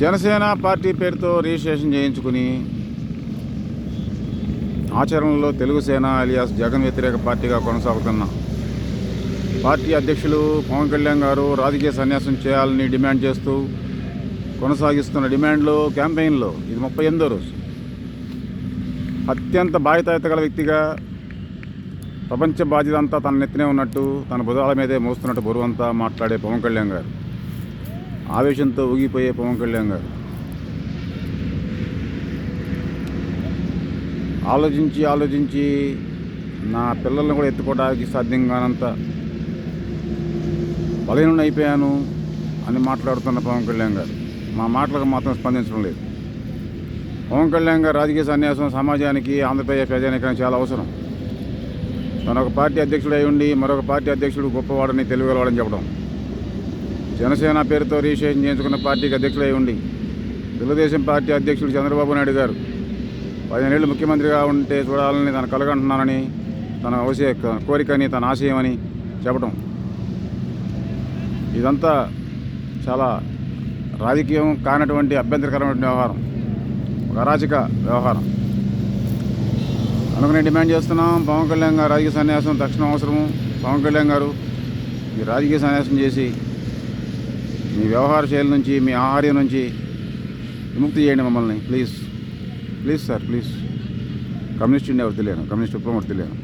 Janasena party పేరుతో registration చేయించుకుని ఆచరణలో తెలుగుసేన అలియాస్ జగన్ వ్యతిరేక పార్టీగా కొనసాగుతున్న పార్టీ అధ్యక్షులు పవన్ కళ్యాణ్ గారు రాజకీయ సన్యాసం చేయాలని డిమాండ్ చేస్తూ కొనసాగిస్తున్న డిమాండ్లు క్యాంపెయిన్లో ఇది 38వ రోజు. అత్యంత బాధ్యతాయుత గల వ్యక్తిగా ప్రపంచ బాధ్యత అంతా తన నెత్తినే ఉన్నట్టు, తన భుజాల మీదే మోస్తున్నట్టు బరువంతా మాట్లాడే పవన్ కళ్యాణ్ గారు, ఆవేశంతో ఊగిపోయే పవన్ కళ్యాణ్ గారు ఆలోచించి నా పిల్లల్ని కూడా ఎత్తుకోవడానికి సాధ్యం కానంత బలహీనుడిని అయిపోయాను అని మాట్లాడుతున్న పవన్ కళ్యాణ్ గారు మా మాటలకు మాత్రం స్పందించడం లేదు. పవన్ కళ్యాణ్ గారు రాజకీయ సన్యాసం సమాజానికి, ఆంధ్రప్రదేశ్ ప్రజానీకానికి చాలా అవసరం. తను ఒక పార్టీ అధ్యక్షుడు అయి ఉండి మరొక పార్టీ అధ్యక్షుడు గొప్పవాడని, తెలివిగలవాడని చెప్పడం, జనసేన పేరుతో రిజిస్ట్రేషన్ చేయించుకున్న పార్టీకి అధ్యక్షుడు అయి ఉండి తెలుగుదేశం పార్టీ అధ్యక్షుడు చంద్రబాబు నాయుడు గారు 15 ఏళ్ళు ముఖ్యమంత్రిగా ఉంటే చూడాలని తన కలగంటున్నానని, తన కోరికని, తన ఆశయమని చెప్పడం, ఇదంతా చాలా రాజకీయం కానటువంటి అభ్యంతరకరమైన వ్యవహారం, ఒక అరాచక వ్యవహారం. అందుకనే డిమాండ్ చేస్తున్నాం, పవన్ కళ్యాణ్ గారు రాజకీయ సన్యాసం తక్షణం అవసరము. పవన్ కళ్యాణ్ గారు మీరు రాజకీయ సన్యాసం చేసి మీ వ్యవహార శైలి నుంచి, మీ ఆహార్యం నుంచి విముక్తి చేయండి మమ్మల్ని. Please sir, please. Communist India వదిలేను, కమ్యూనిస్ట్ విప్లవం వదిలేను.